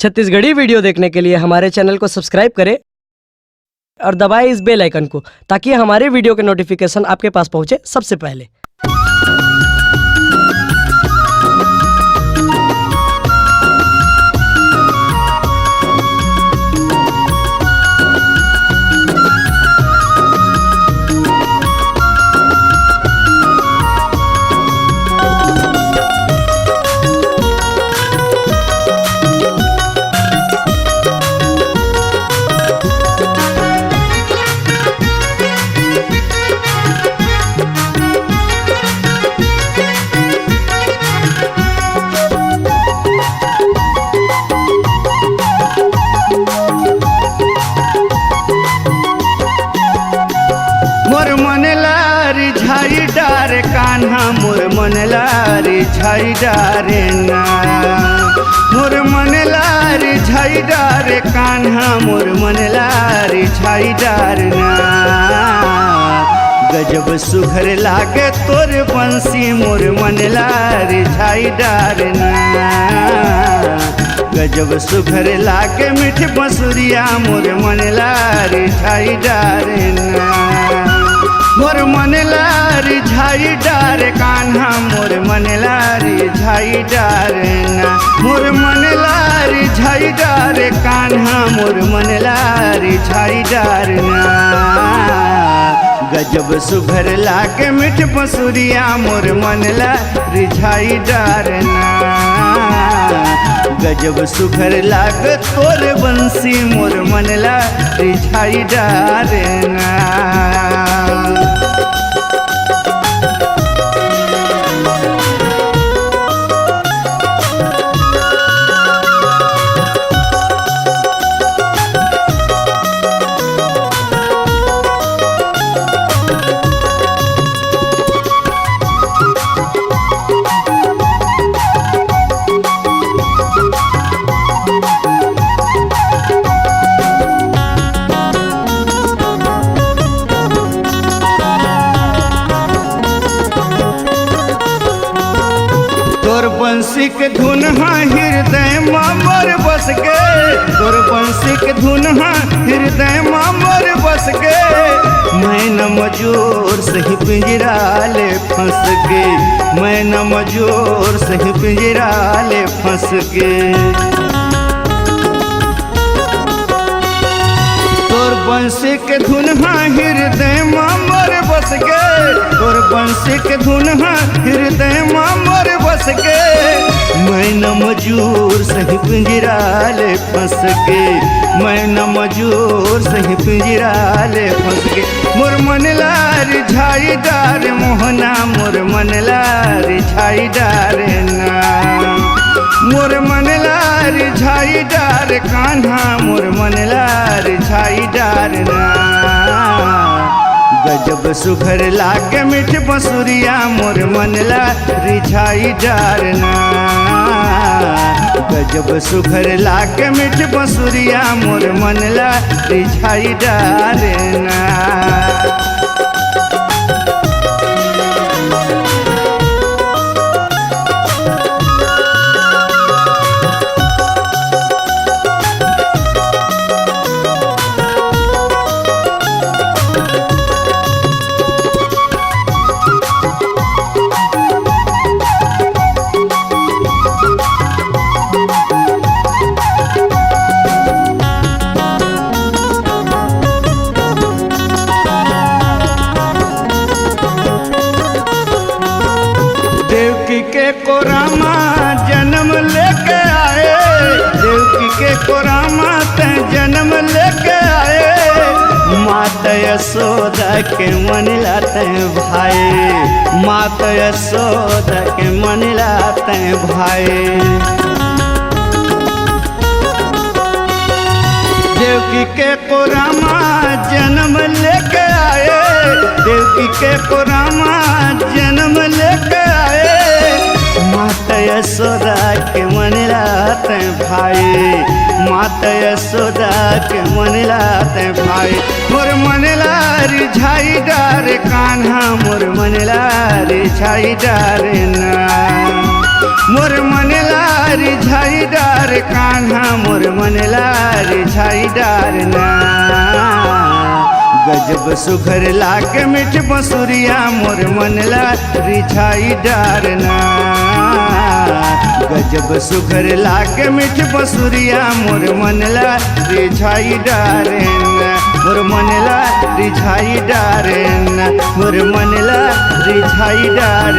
Chhattisgarhi video देखने के लिए हमारे चैनल को सब्सक्राइब करें और दबाएं इस बेल आइकन को, ताकि हमारे वीडियो के नोटिफिकेशन आपके पास पहुंचे सबसे पहले। मोर मन लारी झाई डारे कान्हा, मोर मन लारी झाई डारे ना। मोर मन लारी झाई डारे कान्हा, मोर मन लारी झाई डारे ना। गजब सुघर लागे तोर बंसी, मोर मन लारी झाई डारे ना। गजब सुघर लागे मीठ बंसुरिया, मोर मन लारी झाई डारे ना। मोर मन लारी झाई डारे कान्हा, मोर मन लारी झाई डारे ना। मोर मन लारी झाई डारे कान्हा, मोर मन लारी झाई डारे ना। गजब सुघर लागे मीठ बंसुरिया, मोर मन लारी झाई डारे ना। गजब सुघर लाग तोर बंसी, मोर मन लारी झाई डारे ना। तोर बंसी के धुन हृदय मोर बस गे। तोर बंसी के धुन हृदय मोर बस गे। मैं न मजूर सही पिंजरा ले फंस गे। मैं न मजूर सही पिंजरा ले फंस गे। तोर बंसी के धुन हृदय मोर बस गे। तोर बंसी के धुन हृदय मोर बस गे। मैं न मजूर सही पिंजरा ले फंस गे। मैं न मजूर सही पिंजरा ले फंस गे। मोर मन लारी झाई डारे मोहना, मोर मन लारी झाई डारे ना। मोर मन लारी झाई डारे कान्हा, मोर मन लारी झाई डारे ना। गजब सुघर लागे मीठ बंसुरिया, मोर मन लारी झाई डारे ना। गजब सुघर लागे मीठ बंसुरिया, मोर मन लारी झाई डारे ना। देवकी के कोरामा जन्म लेके आए। देवकी के कोरामा ते जन्म लेके आए। माता यशोदा के मन लाते भाई। माता यशोदा के मन लाते भाई। देवकी के कोरामा जन्म लेके आए। देवकी के कोरामा जन्म लेके आए। माता यशोदा के मन लाते भाई। माता यशोदा के मन लाते भाई। मोर मन लारी झाई डारे कान्हा, मोर मन लारी झाई डारे ना। मोर मनला रिझाई डार कान्हा मोर मनला रिझाई डार ना गजब सुघर लाके मिठ बसुरिया मोर मनला रिझाई डार ना गजब सुघर लाके मिठ बसुरिया मोर मनला रिझाई डार ना मोर मनला रिझाई डार ना मोर मनला रिझाई डार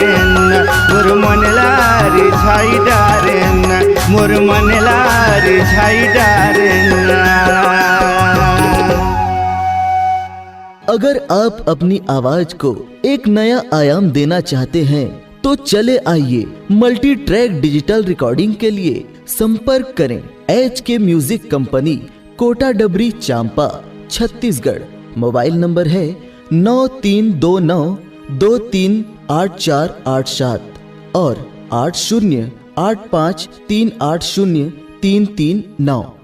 ना मोर मनला रिझाई डार ना मोर मनला रिझाई डार ना। अगर आप अपनी आवाज को एक नया आयाम देना चाहते हैं तो चले आइए मल्टी ट्रैक डिजिटल रिकॉर्डिंग के लिए संपर्क करें HK म्यूजिक कंपनी, कोटा डबरी, चांपा, छत्तीसगढ़। मोबाइल नंबर है 9329238487 और 8085380339।